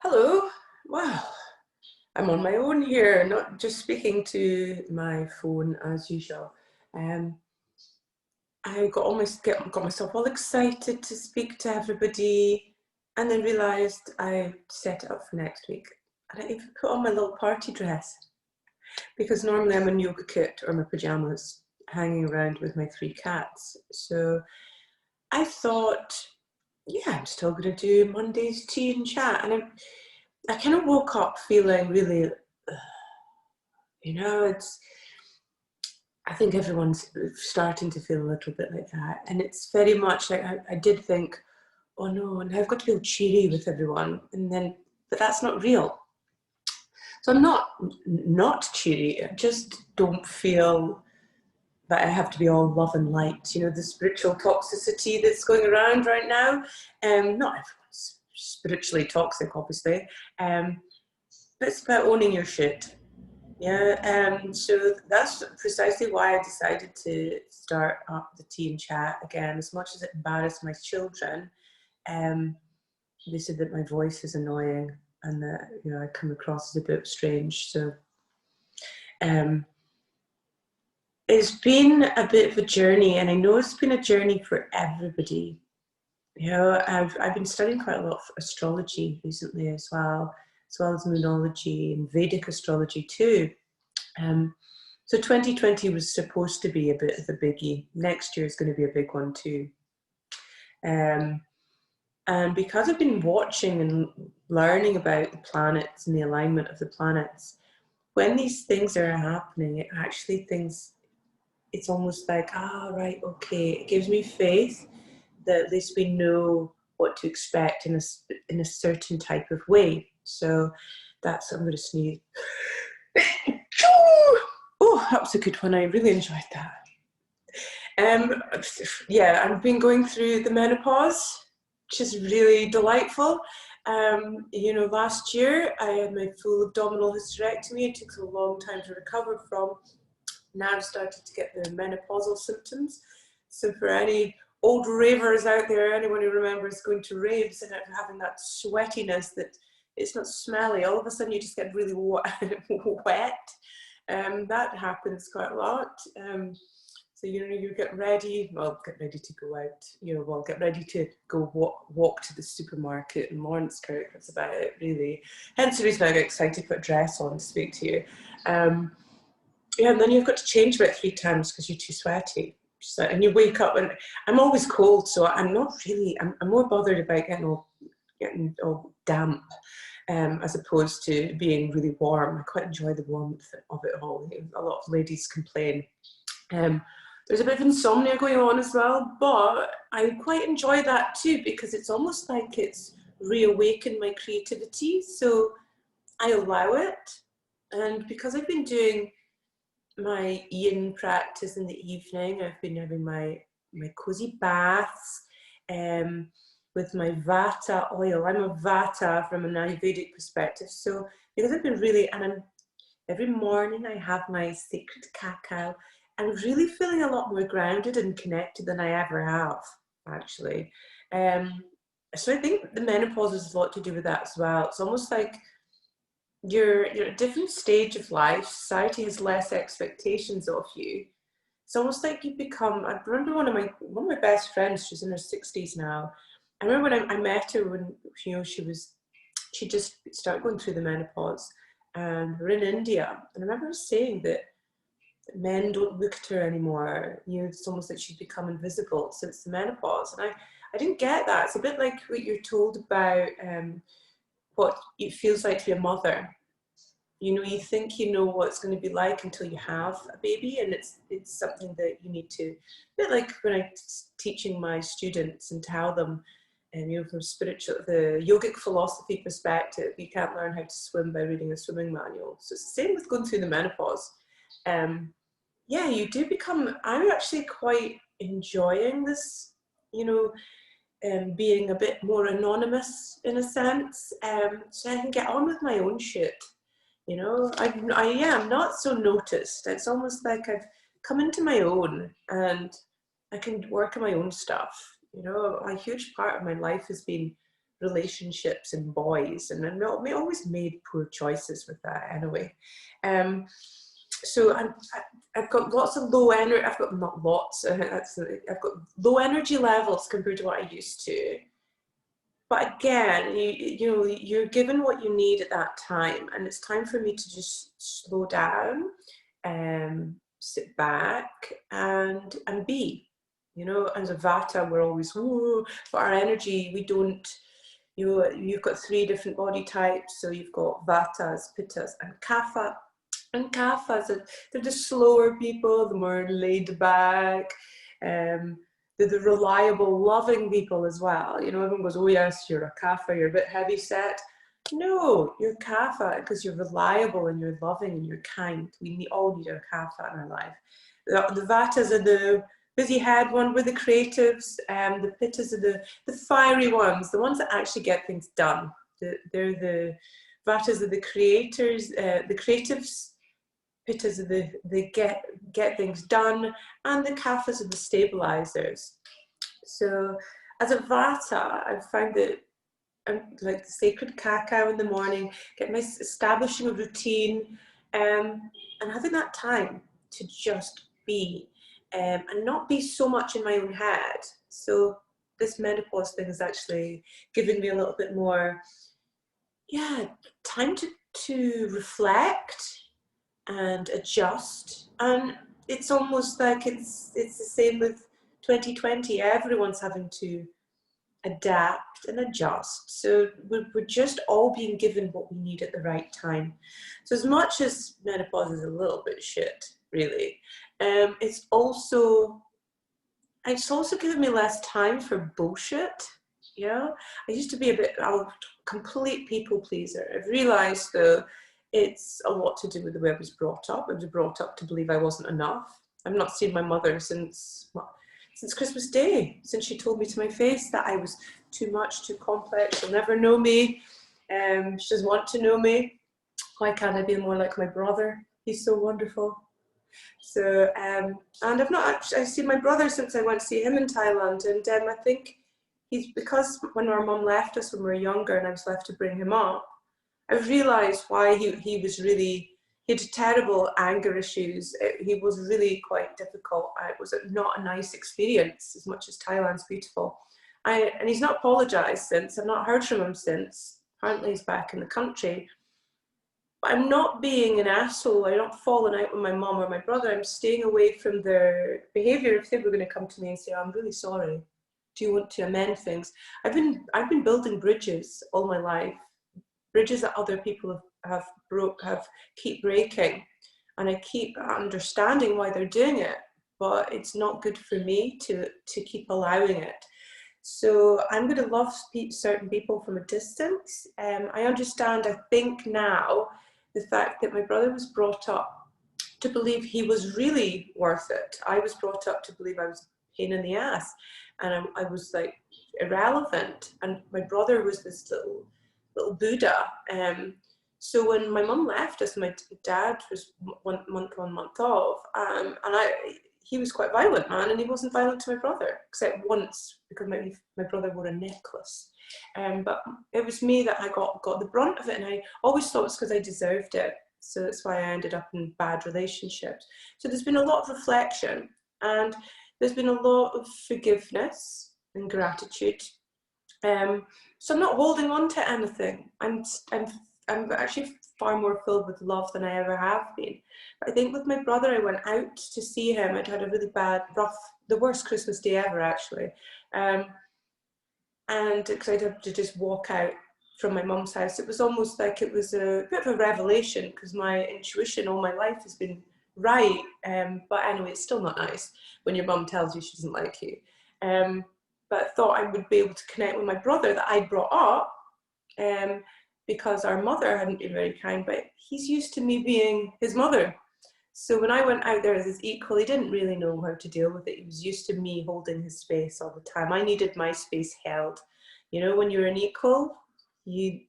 Hello. Wow. I'm on my own here, not just speaking to my phone as usual. Um, I got myself all excited to speak to everybody, and then realised I set it up for next week. And I even put on my little party dress because normally I'm in yoga kit or my pajamas, hanging around with my 3 cats. So I thought, yeah, I'm still going to do Monday's tea and chat, and I kind of woke up feeling really. It's, I think everyone's starting to feel a little bit like that. And it's very much like I did think, oh no, and I've got to be all cheery with everyone. But that's not real. So I'm not cheery. I just don't feel that I have to be all love and light. The spiritual toxicity that's going around right now. Not everyone's spiritually toxic, obviously. But it's about owning your shit. Yeah, so that's precisely why I decided to start up the tea and chat again. As much as it embarrassed my children, they said that my voice is annoying and that I come across as a bit strange. So it's been a bit of a journey, and I know it's been a journey for everybody. I've been studying quite a lot of astrology recently as well as moonology and Vedic astrology too. So 2020 was supposed to be a bit of a biggie. Next year is going to be a big one too. And because I've been watching and learning about the planets and the alignment of the planets, when these things are happening, it's almost like, right, okay. It gives me faith that at least we know what to expect in a certain type of way. So I'm going to sneeze. Oh, that was a good one. I really enjoyed that. I've been going through the menopause, which is really delightful. Last year I had my full abdominal hysterectomy. It took a long time to recover from. Now I've started to get the menopausal symptoms. So for any old ravers out there, anyone who remembers going to raves and having that sweatiness that it's not smelly, all of a sudden you just get really wet. That happens quite a lot. So you get ready to go out. Get ready to go walk to the supermarket in Lawrencekirk. That's about it, really. Hence the reason I got excited to put a dress on to speak to you. And then you've got to change about 3 times because you're too sweaty. And you wake up, and I'm always cold, so I'm not really. I'm more bothered about getting all damp. As opposed to being really warm. I quite enjoy the warmth of it all. A lot of ladies complain. There's a bit of insomnia going on as well, but I quite enjoy that too because it's almost like it's reawakened my creativity. So I allow it. And because I've been doing my yin practice in the evening, I've been having my cozy baths, with my Vata oil. I'm a Vata from an Ayurvedic perspective. So because I've been every morning I have my sacred cacao. I'm really feeling a lot more grounded and connected than I ever have, actually. So I think the menopause has a lot to do with that as well. It's almost like you're at a different stage of life. Society has less expectations of you. It's almost like you become. I remember one of my best friends. She's in her 60s now. I remember when I met her when she just started going through the menopause, and we're in India. And I remember her saying that men don't look at her anymore. It's almost like she's become invisible since the menopause. And I didn't get that. It's a bit like what you're told about what it feels like to be a mother. You think you know what it's going to be like until you have a baby, and it's something that you need to. A bit like when I'm teaching my students and tell them, from the yogic philosophy perspective, you can't learn how to swim by reading a swimming manual. So it's the same with going through the menopause. You do become. I'm actually quite enjoying this. Being a bit more anonymous in a sense, so I can get on with my own shit. I am not so noticed. It's almost like I've come into my own and I can work on my own stuff. A huge part of my life has been relationships and boys, and I always made poor choices with that anyway. So I've got lots of low energy. I've got not lots. I've got low energy levels compared to what I used to. But again, you know, you're given what you need at that time, and it's time for me to just slow down, sit back, and be. You know, as a Vata, we're always woo, but our energy, we don't. You've got 3 different body types, so you've got Vatas, Pittas, and Kapha. And Kaphas, they're the slower people, the more laid back. They're the reliable, loving people as well. You know, everyone goes, oh yes, you're a Kapha, you're a bit heavy set. No, you're Kapha because you're reliable and you're loving and you're kind. We all need a Kapha in our life. The Vatas are the busy head one, we're the creatives. The Pittas are the fiery ones, the ones that actually get things done. They're the Vatas are the creators, the creatives. Pittas are they get things done, and the Kaphas are the stabilizers. So as a Vata, I've found that I'm like the sacred cacao in the morning, get my establishing a routine, and having that time to just be, and not be so much in my own head. So this menopause thing is actually giving me a little bit more, time to reflect and adjust. And it's almost like it's the same with 2020. Everyone's having to adapt and adjust. So we're just all being given what we need at the right time. So as much as menopause is a little bit shit, really, it's also given me less time for bullshit. Yeah, I used to be a complete people pleaser. I've realised though, it's a lot to do with the way I was brought up. I was brought up to believe I wasn't enough. I've not seen my mother since Christmas Day, since she told me to my face that I was too much, too complex, she'll never know me. She doesn't want to know me. Why can't I be more like my brother? He's so wonderful. So, and I've seen my brother since I went to see him in Thailand, and I think because when our mum left us when we were younger and I was left to bring him up, I've realised why he had terrible anger issues. He was really quite difficult. It was not a nice experience, as much as Thailand's beautiful. And he's not apologised since. I've not heard from him since. Apparently he's back in the country. But I'm not being an asshole. I'm not falling out with my mum or my brother. I'm staying away from their behaviour. If they were going to come to me and say, oh, I'm really sorry, do you want to amend things? I've been building bridges all my life. Bridges that other people have keep breaking, and I keep understanding why they're doing it, but it's not good for me to keep allowing it. So I'm going to love certain people from a distance. I understand, I think now, the fact that my brother was brought up to believe he was really worth it. I was brought up to believe I was a pain in the ass, and I was like irrelevant, and my brother was this little Buddha. So when my mum left us, my dad was 1 month on, month off, and he was quite violent, man, and he wasn't violent to my brother, except once, because my brother wore a necklace. But it was me that I got the brunt of it, and I always thought it was because I deserved it. So that's why I ended up in bad relationships. So there's been a lot of reflection, and there's been a lot of forgiveness and gratitude. So I'm not holding on to anything. I'm actually far more filled with love than I ever have been. But I think with my brother, I went out to see him. I'd had a really the worst Christmas day ever, actually. And because I'd have to just walk out from my mum's house, it was almost like it was a bit of a revelation, because my intuition all my life has been right. But anyway, it's still not nice when your mum tells you she doesn't like you. But I thought I would be able to connect with my brother that I brought up, because our mother hadn't been very kind, but he's used to me being his mother. So when I went out there as his equal, he didn't really know how to deal with it. He was used to me holding his space all the time. I needed my space held. You know, when you're an equal, you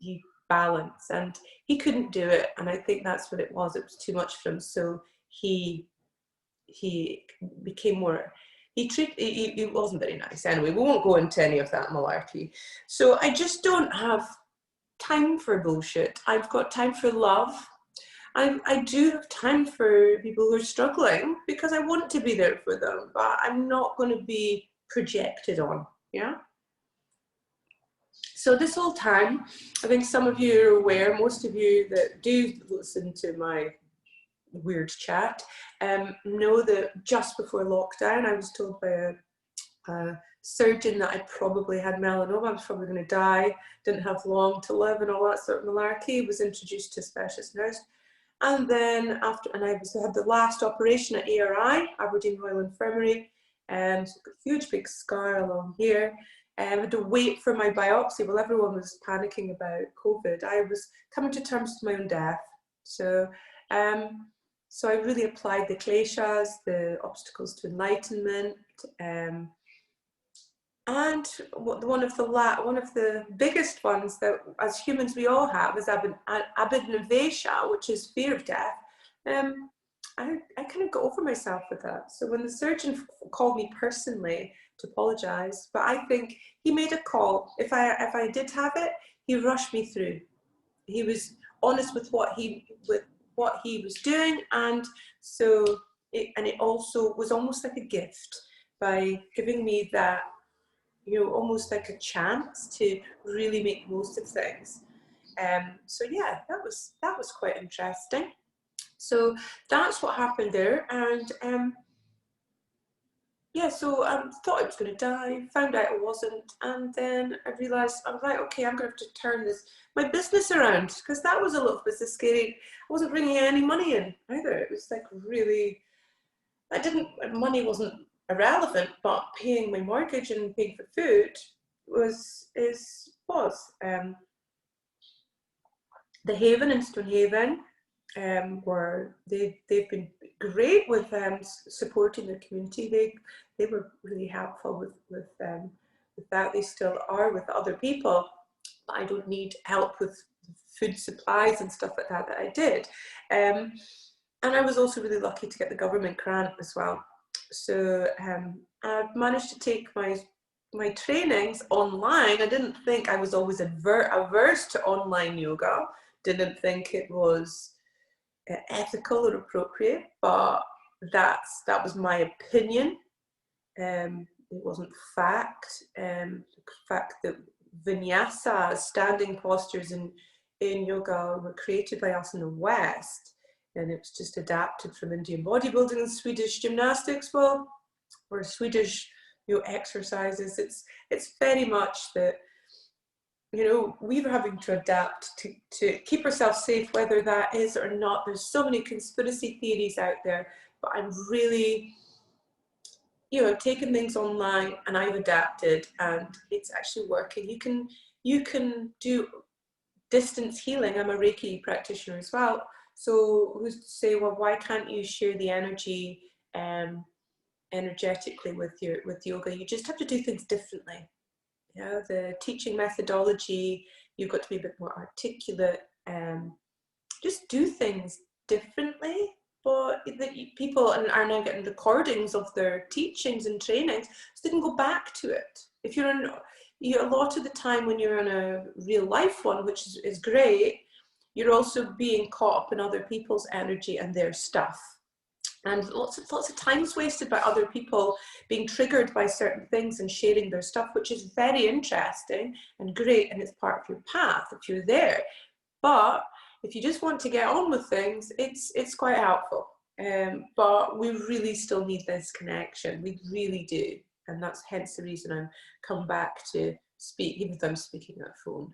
balance, and he couldn't do it. And I think that's what it was. It was too much for him. So he became more, he wasn't very nice. Anyway, we won't go into any of that malarkey. So I just don't have time for bullshit. I've got time for love. I do have time for people who are struggling because I want to be there for them, but I'm not going to be projected on, yeah? So this whole time, I think some of you are aware, most of you that do listen to my weird chat, know that just before lockdown, I was told by a surgeon that I probably had melanoma. I was probably going to die, didn't have long to live and all that sort of malarkey. Was introduced to a specialist nurse. And then after, and I had the last operation at ARI, Aberdeen Royal Infirmary, and so got a huge big scar along here. I had to wait for my biopsy while everyone was panicking about COVID. I was coming to terms with my own death. So, so I really applied the kleshas, the obstacles to enlightenment, and one of the biggest ones that as humans we all have is abhinavesha, which is fear of death. I kind of got over myself with that. So when the surgeon called me personally to apologise, but I think he made a call. If I did have it, he rushed me through. He was honest with what he was doing, and so it also was almost like a gift by giving me that, you know, almost like a chance to really make most of things. So yeah, that was quite interesting. So that's what happened there, and yeah, so I thought I was going to die, found out I wasn't, and then I realised, I'm like, okay, I'm going to have to turn my business around, because that was a little bit scary. I wasn't bringing any money in either. It was like really, money wasn't irrelevant, but paying my mortgage and paying for food was. The Haven in Stonehaven, they've been great with supporting the community. They were really helpful with that. They still are with other people. I don't need help with food supplies and stuff like that I did. And I was also really lucky to get the government grant as well. So I've managed to take my trainings online. I didn't think, I was always averse to online yoga. Didn't think it was ethical or appropriate, but that was my opinion. It wasn't fact. The fact that vinyasa, standing postures in yoga, were created by us in the West, and it was just adapted from Indian bodybuilding and Swedish gymnastics, well, or Swedish, you know, exercises. It's very much that, you know, we were having to adapt to keep ourselves safe, whether that is or not. There's so many conspiracy theories out there, but I'm really, you know, taking things online, and I've adapted, and it's actually working. You can do distance healing. I'm a Reiki practitioner as well. So who's to say, well, why can't you share the energy energetically with yoga? You just have to do things differently. You know, the teaching methodology, you've got to be a bit more articulate, just do things differently. But people are now getting recordings of their teachings and trainings, so they can go back to it. If you're a lot of the time when you're on a real life one, which is great, you're also being caught up in other people's energy and their stuff. And lots of time's wasted by other people being triggered by certain things and sharing their stuff, which is very interesting and great, and it's part of your path if you're there. But if you just want to get on with things, it's quite helpful. But we really still need this connection. We really do. And that's hence the reason I'm come back to speak, even though I'm speaking on a phone.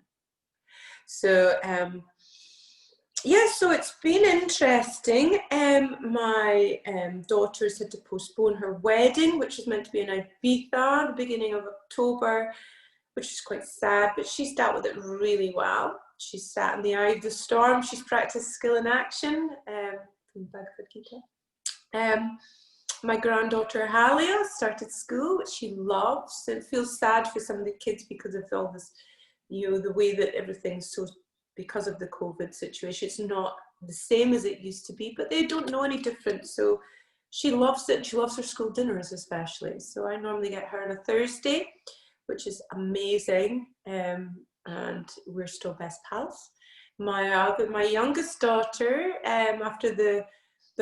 So, yeah, so it's been interesting. My daughter's had to postpone her wedding, which is meant to be in Ibiza, the beginning of October, which is quite sad, but she's dealt with it really well. She's sat in the eye of the storm. She's practiced skill in action from Bhagavad Gita. My granddaughter Halia started school, which she loves. It feels sad for some of the kids because of all this, you know, the way that everything's so, because of the COVID situation. It's not the same as it used to be, but they don't know any different. So she loves it. She loves her school dinners especially. So I normally get her on a Thursday, which is amazing. And we're still best pals. My youngest daughter, after the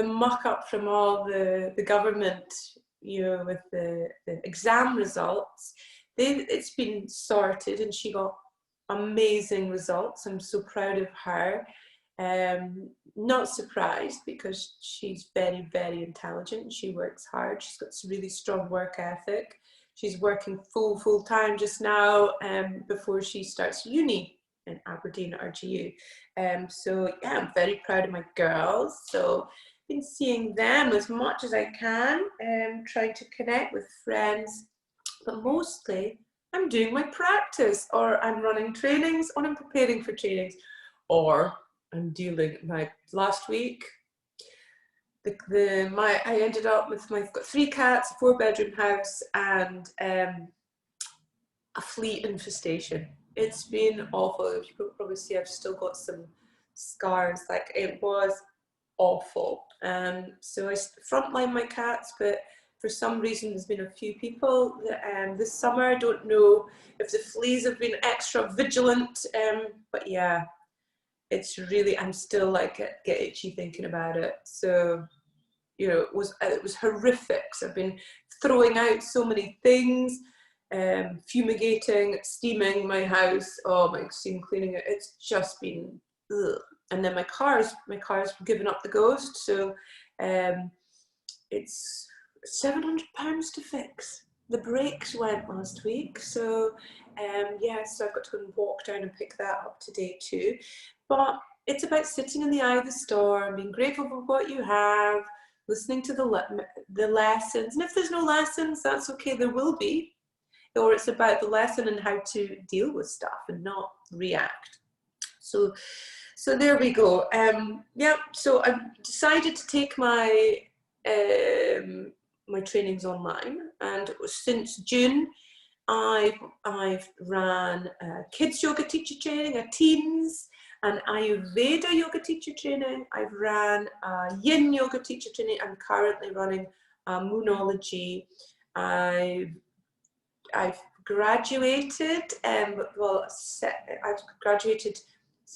muck up from all the government, you know, with the exam results, it's been sorted, and she got amazing results. I'm so proud of her. Not surprised, because she's very, very intelligent. She works hard. She's got a really strong work ethic. She's working full time just now, before she starts uni in Aberdeen at RGU. So yeah, I'm very proud of my girls. So been seeing them as much as I can, trying to connect with friends, but mostly I'm doing my practice, or I'm running trainings, or I'm preparing for trainings, or I'm dealing. My last week, I ended up with I've got 3 cats, a 4-bedroom house, and a flea infestation. It's been awful. You can probably see I've still got some scars. Like, it was awful. So I frontline my cats, but for some reason there's been a few people that, this summer, I don't know if the fleas have been extra vigilant, but yeah, it's really, I'm still like get itchy thinking about it. So, you know, it was horrific. So I've been throwing out so many things, fumigating, steaming my house, steam cleaning it. It's just been ugh. And then my car's given up the ghost, so it's £700 to fix. The brakes went last week, so yeah, so I've got to go and walk down and pick that up today too. But it's about sitting in the eye of the storm, being grateful for what you have, listening to the lessons, and if there's no lessons, that's okay, there will be. Or it's about the lesson and how to deal with stuff and not react. So there we go. Yeah, so I've decided to take my my trainings online, and since June I've ran a kids yoga teacher training, a teens, an Ayurveda yoga teacher training. I've ran a yin yoga teacher training. I'm currently running a moonology. I've graduated, well, I've graduated,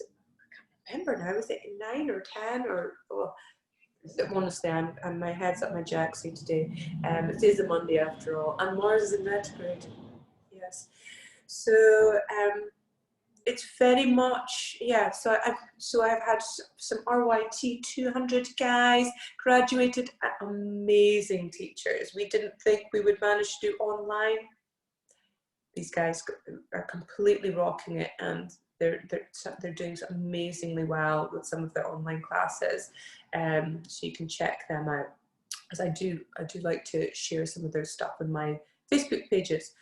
I can't remember now, was it 9 or 10 or, honestly, I'm my head's up my jacksie today. It is a Monday after all, and Mars is in retrograde. Yes, so it's very much, yeah. So I've had some RYT 200 guys graduated, amazing teachers. We didn't think we would manage to do online. These guys are completely rocking it, and they're doing amazingly well with some of their online classes. So you can check them out, as I do like to share some of their stuff on my Facebook pages.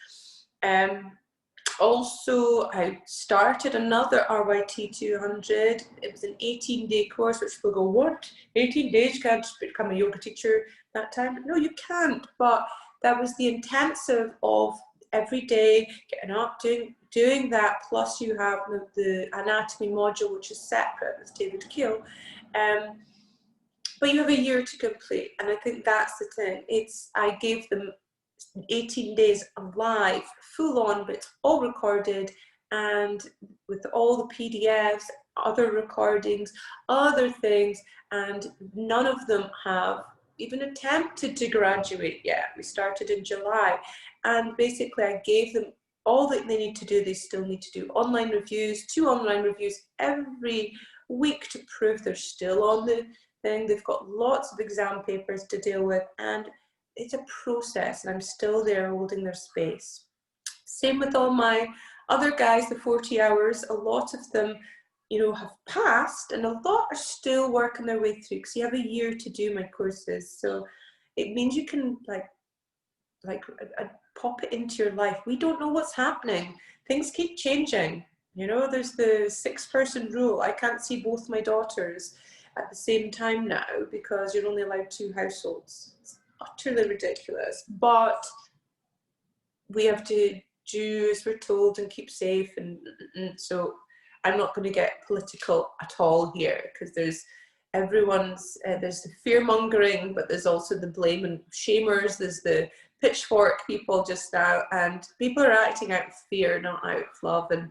Also, I started another RYT 200. It was an 18-day course, which people go, what? 18 days, you can't become a yoga teacher that time? No, you can't, but that was the intensive of every day, getting up, doing that, plus you have the anatomy module, which is separate with David Keel. But you have a year to complete, and I think that's the thing. I gave them 18 days live, full on, but it's all recorded, and with all the PDFs, other recordings, other things, and none of them have even attempted to graduate yet. We started in July, and basically I gave them all that they need to do. They still need to do online reviews, 2 online reviews every week to prove they're still on the thing. They've got lots of exam papers to deal with, and it's a process, and I'm still there holding their space. Same with all my other guys, the 40 hours, a lot of them, you know, have passed, and a lot are still working their way through, because you have a year to do my courses. So it means you can like pop it into your life. We don't know what's happening. Things keep changing. You know, there's the 6-person rule. I can't see both my daughters at the same time now, because you're only allowed 2 households. It's utterly ridiculous, but we have to do as we're told and keep safe, and so I'm not going to get political at all here, because there's everyone's, there's the fear mongering, but there's also the blame and shamers, there's the pitchfork people just now, and people are acting out of fear, not out of love. And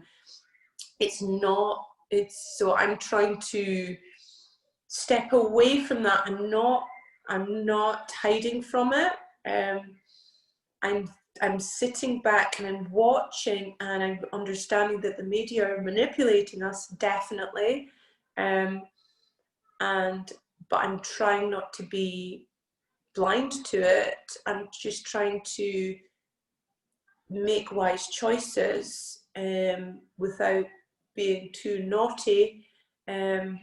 so I'm trying to step away from that. I'm not hiding from it. I'm sitting back and I'm watching, and I'm understanding that the media are manipulating us, definitely. But I'm trying not to be blind to it. I'm just trying to make wise choices without being too naughty. And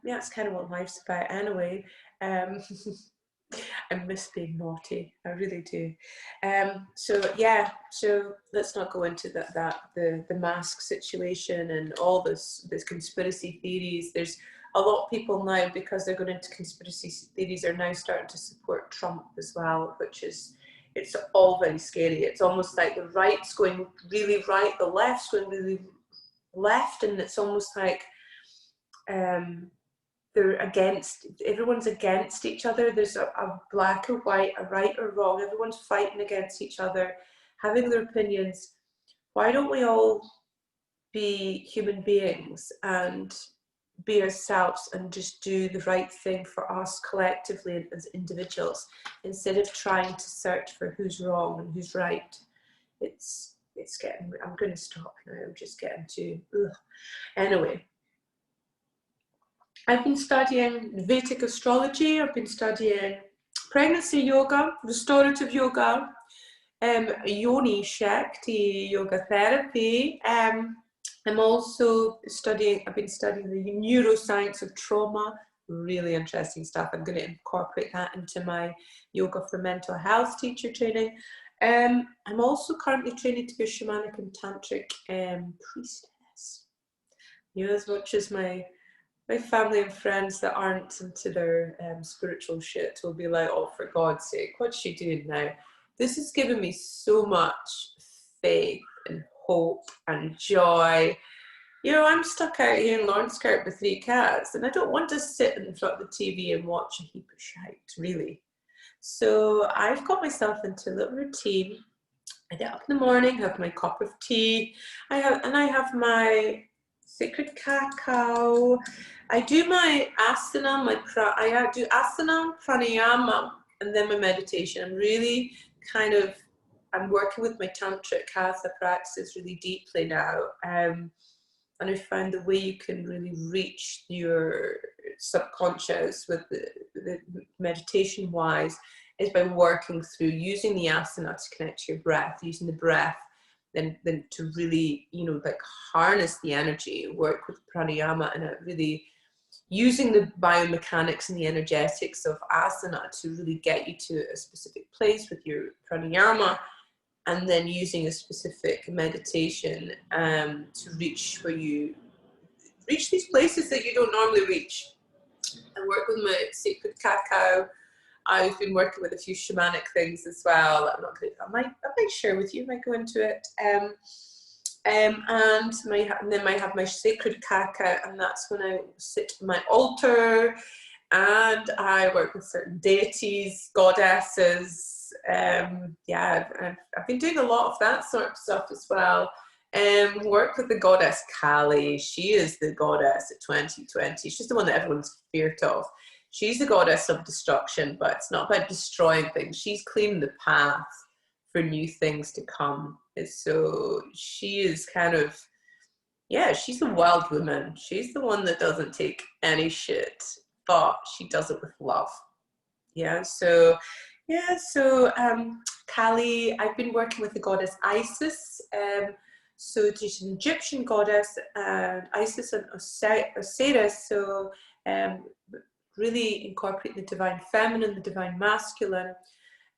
yeah, it's kind of what life's about anyway. I miss being naughty, I really do. So let's not go into the mask situation and all this conspiracy theories. There's a lot of people now, because they're going into conspiracy theories, are now starting to support Trump as well, which is, it's all very scary. It's almost like the right's going really right, the left's going really left, and it's almost like everyone's against each other. There's a black or white, a right or wrong. Everyone's fighting against each other, having their opinions. Why don't we all be human beings and be ourselves and just do the right thing for us collectively as individuals, instead of trying to search for who's wrong and who's right? It's getting, I'm going to stop now. I'm just getting to, ugh. Anyway, I've been studying Vedic astrology. I've been studying pregnancy yoga, restorative yoga, yoni shakti yoga therapy. I've been studying the neuroscience of trauma, really interesting stuff. I'm going to incorporate that into my yoga for mental health teacher training. I'm also currently training to be a shamanic and tantric priestess. You know, as much as my family and friends that aren't into their spiritual shit will be like, oh, for God's sake, what's she doing now? This has given me so much faith and hope and joy. You know, I'm stuck out here in Lawrencekirk with 3 cats, and I don't want to sit in front of the TV and watch a heap of shite, really. So I've got myself into a little routine. I get up in the morning, have my cup of tea, I have my sacred cacao. I do my asana, I do asana, pranayama, and then my meditation. I'm really I'm working with my tantric hatha practices really deeply now. And I found the way you can really reach your subconscious with the meditation wise is by working through using the asana to connect to your breath, using the breath then to really, you know, like harness the energy, work with pranayama, and really using the biomechanics and the energetics of asana to really get you to a specific place with your pranayama, and then using a specific meditation to reach these places that you don't normally reach. I work with my sacred cacao. I've been working with a few shamanic things as well. I might share with you. I might go into it. And then I have my sacred cacao, and that's when I sit at my altar, and I work with certain deities, goddesses. I've been doing a lot of that sort of stuff as well. Work with the goddess Kali. She is the goddess of 2020. She's the one that everyone's feared of. She's the goddess of destruction, but it's not about destroying things. She's cleaning the path for new things to come. So she is she's the wild woman. She's the one that doesn't take any shit, but she does it with love. Kali, I've been working with the goddess Isis. So she's an Egyptian goddess, and Isis and Osiris. So really incorporating the divine feminine, the divine masculine.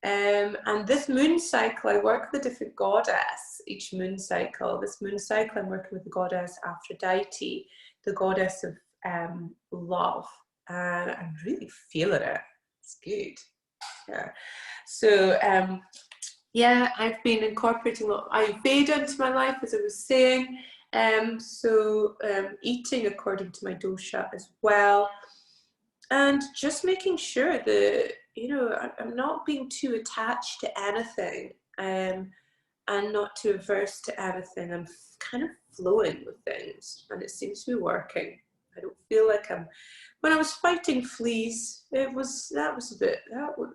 And this moon cycle, I work with a different goddess each moon cycle. This moon cycle, I'm working with the goddess Aphrodite, the goddess of love. And I'm really feeling it. It's good. Yeah. So, I've been incorporating a lot of Ayurveda into my life, as I was saying. Eating according to my dosha as well. And just making sure that, I'm not being too attached to anything, and not too averse to anything. I'm kind of flowing with things, and it seems to be working. I don't feel like when I was fighting fleas, that was a bit,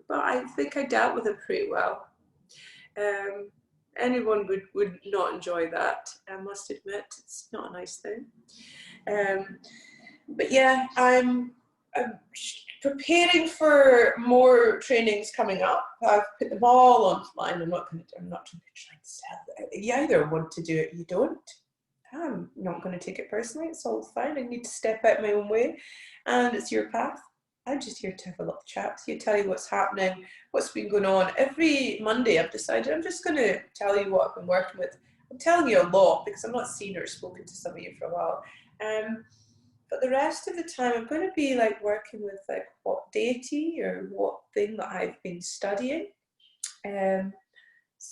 but I think I dealt with it pretty well. Anyone would not enjoy that, I must admit. It's not a nice thing. But yeah, I'm preparing for more trainings coming up. I've put them all online. I'm not trying to sell it. You either want to do it, you don't. I'm not going to take it personally. It's all fine. I need to step out my own way, and it's your path. I'm just here to have a little chat to you, tell you what's happening, what's been going on. Every Monday I've decided I'm just going to tell you what I've been working with. I'm telling you a lot because I've not seen or spoken to some of you for a while. But the rest of the time I'm going to be like working with like what deity or what thing that I've been studying.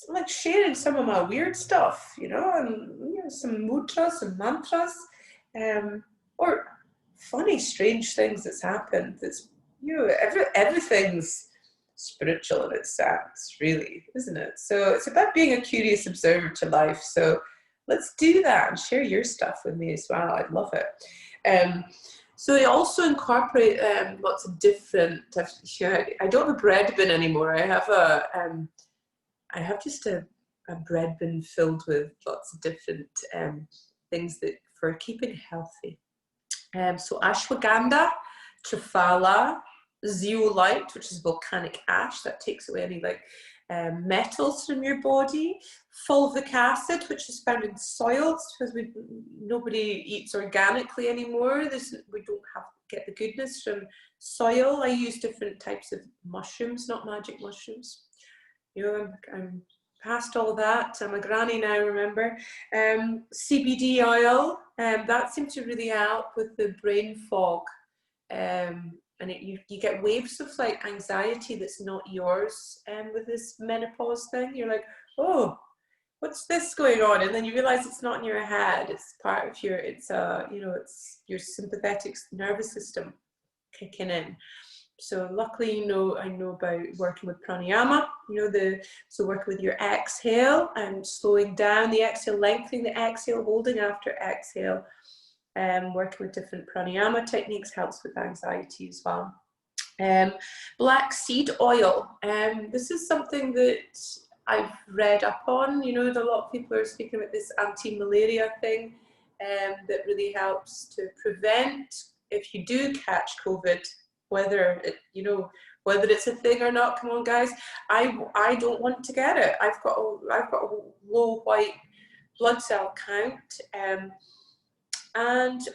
Like sharing some of my weird stuff, and some mudras, some mantras, or funny, strange things that's happened. That's everything's spiritual in its sense, really, isn't it? So it's about being a curious observer to life. So let's do that and share your stuff with me as well. I'd love it. So I also incorporate lots of different. I don't have a bread bin anymore. I have just a bread bin filled with lots of different things that for keeping healthy. So ashwagandha, triphala, zeolite, which is volcanic ash that takes away any metals from your body, fulvic acid, which is found in soils because nobody eats organically anymore. We don't get the goodness from soil. I use different types of mushrooms, not magic mushrooms. I'm past all that. I'm a granny now, remember. CBD oil, that seems to really help with the brain fog. And you get waves of like anxiety that's not yours with this menopause thing. You're like, oh, what's this going on? And then you realize it's not in your head. It's part of it's your sympathetic nervous system kicking in. So luckily, I know about working with pranayama, so working with your exhale and slowing down the exhale, lengthening the exhale, holding after exhale, working with different pranayama techniques helps with anxiety as well. Black seed oil, this is something that I've read up on, a lot of people are speaking about this anti-malaria thing that really helps to prevent, if you do catch COVID, whether it's a thing or not. Come on, guys. I don't want to get it. I've got a low white blood cell count, and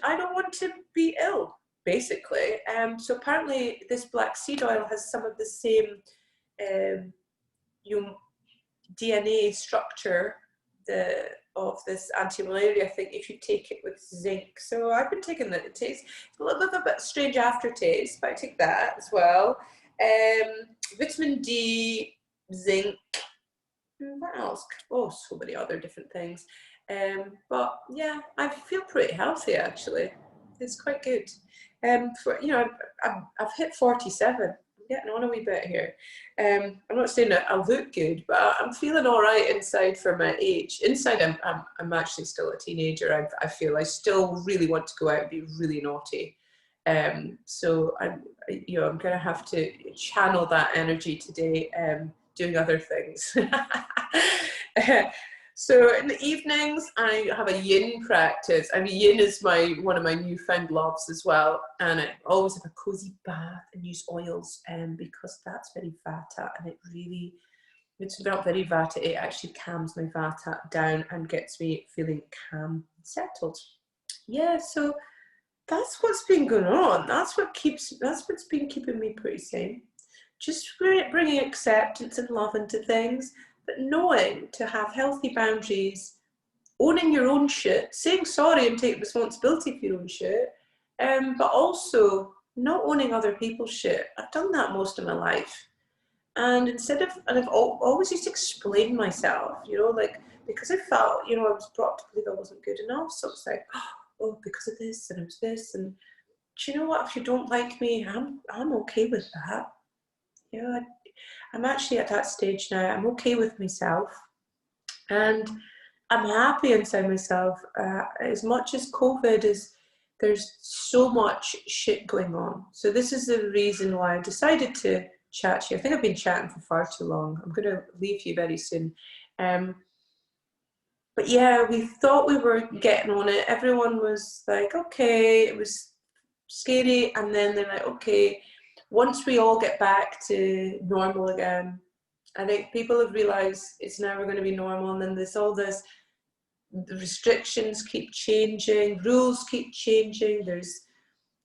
I don't want to be ill, basically. So apparently, this black seed oil has some of the same DNA structure of this anti-malaria thing if you take it with zinc. So I've been taking that. It tastes a little bit strange aftertaste, but I take that as well. Vitamin D, zinc, what else? Oh, so many other different things. But yeah, I feel pretty healthy actually. It's quite good. I've hit 47. Getting on a wee bit here. I'm not saying that I look good, but I'm feeling all right inside for my age. Inside, I'm actually still a teenager. I feel I still really want to go out and be really naughty. So I'm going to have to channel that energy today, doing other things. So in the evenings, I have a yin practice. I mean, yin is one of my newfound loves as well. And I always have a cozy bath and use oils because that's very vata. And it's not very vata. It actually calms my vata down and gets me feeling calm and settled. Yeah, so that's what's been going on. That's what's been keeping me pretty sane. Just bringing acceptance and love into things. But knowing to have healthy boundaries, owning your own shit, saying sorry and take responsibility for your own shit, but also not owning other people's shit. I've done that most of my life. And I've always used to explain myself, because I felt, I was brought to believe I wasn't good enough. So it's like, oh, because of this, and it was this. And do you know what? If you don't like me, I'm okay with that. You know, I'm actually at that stage now. I'm okay with myself, and I'm happy inside myself. As much as COVID is, there's so much shit going on. So this is the reason why I decided to chat to you. I think I've been chatting for far too long. I'm going to leave you very soon. But yeah, we thought we were getting on it. Everyone was like, okay, it was scary. And then they're like, okay, once we all get back to normal again, I think people have realized it's never going to be normal. And then there's all this, the restrictions keep changing, rules keep changing. There's,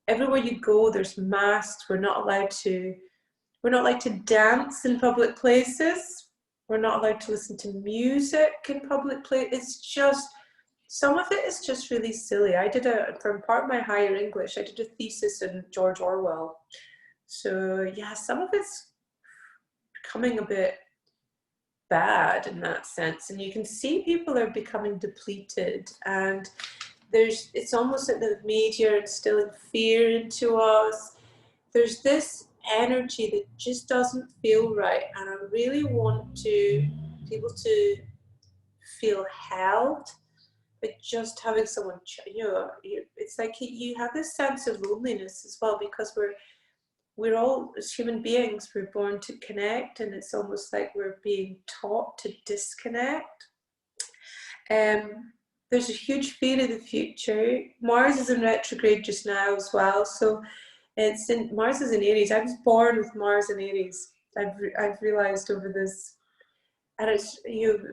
everywhere you go, there's masks. We're not allowed to dance in public places. We're not allowed to listen to music in public places. It's just, some of it is just really silly. From part of my higher English, I did a thesis in George Orwell. So yeah, some of it's becoming a bit bad in that sense. And you can see people are becoming depleted, and it's almost like the media are instilling fear into us. There's this energy that just doesn't feel right, and I really want people to feel held, but just having someone, it's like you have this sense of loneliness as well, because we're all, as human beings, we're born to connect, and it's almost like we're being taught to disconnect. There's a huge fear of the future. Mars is in retrograde just now as well, so Mars is in Aries. I was born with Mars in Aries. I've realized over this, and it's,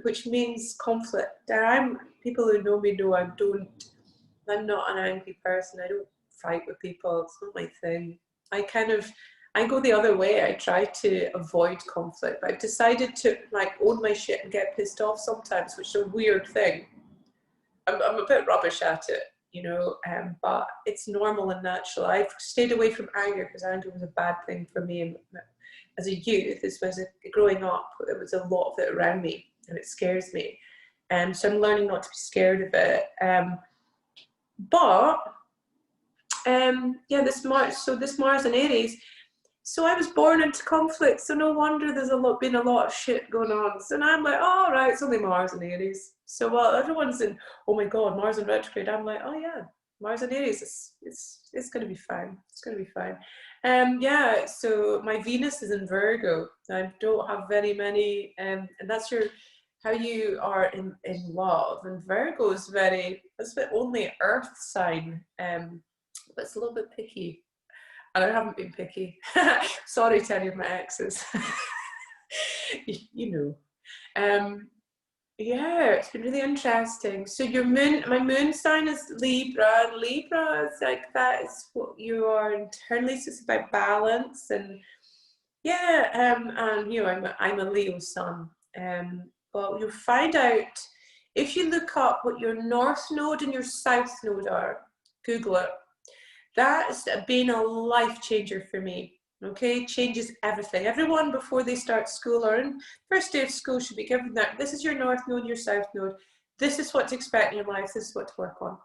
which means conflict. People who know me know I'm not an angry person. I don't fight with people. It's not my thing. I go the other way. I try to avoid conflict, but I've decided to own my shit and get pissed off sometimes, which is a weird thing. I'm a bit rubbish at it, but it's normal and natural. I've stayed away from anger because anger was a bad thing for me as a youth. Growing up, there was a lot of it around me, and it scares me. So I'm learning not to be scared of it. This Mars in Aries. So I was born into conflict, so no wonder there's been a lot of shit going on. So now I'm like, oh, right, it's only Mars and Aries. So while everyone's in, oh my God, Mars in retrograde, I'm like, oh yeah, Mars and Aries, it's going to be fine. It's going to be fine. So my Venus is in Virgo. I don't have very many, and that's how you are in love. And Virgo is that's the only earth sign, but it's a little bit picky. And I haven't been picky. Sorry to any of my exes. It's been really interesting. So my moon sign is Libra, and Libra is like, that is what you are internally. So it's about balance, and I'm a Leo sun. But you'll find out if you look up what your North Node and your South Node are. Google it. That's been a life changer for me. Okay, changes everything. Everyone before they start school or in first day of school should be given that. This is your North Node, your South Node. This is what to expect in your life. This is what to work on.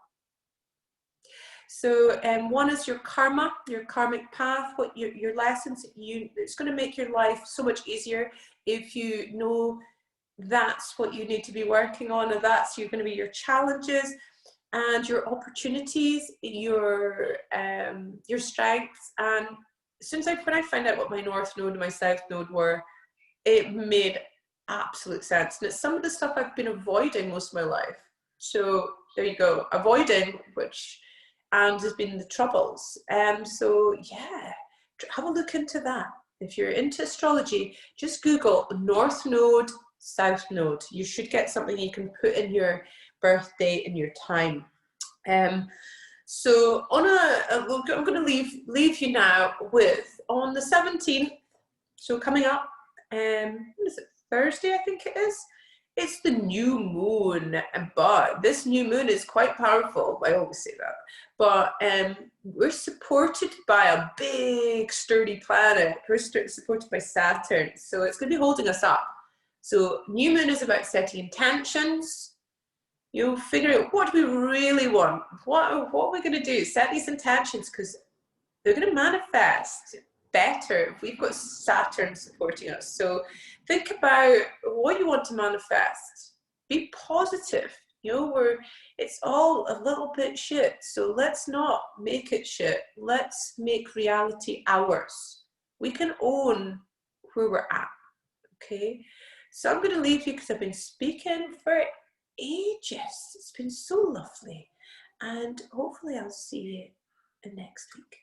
So one is your karma, your karmic path, what your lessons. It's going to make your life so much easier if you know that's what you need to be working on, and that's going to be your challenges and your opportunities, your strengths. And when I found out what my North Node and my South Node were, it made absolute sense. And it's some of the stuff I've been avoiding most of my life. So there you go, avoiding, and there's been the troubles. So yeah, have a look into that. If you're into astrology, just Google North Node, South Node. You should get something you can put in your birth date and your time. So I'm going to leave you now with, on the 17th, so coming up, what is it, Thursday I think it is, it's the new moon, but this new moon is quite powerful. I always say that, but we're supported by a big sturdy planet. We're supported by Saturn, so it's going to be holding us up. So new moon is about setting intentions. Figure out what do we really want. What are we going to do? Set these intentions, because they're going to manifest better if we've got Saturn supporting us. So think about what you want to manifest. Be positive. You know, it's all a little bit shit, so let's not make it shit. Let's make reality ours. We can own where we're at, okay? So I'm going to leave you because I've been speaking for ages. It's been so lovely, and hopefully I'll see you next week.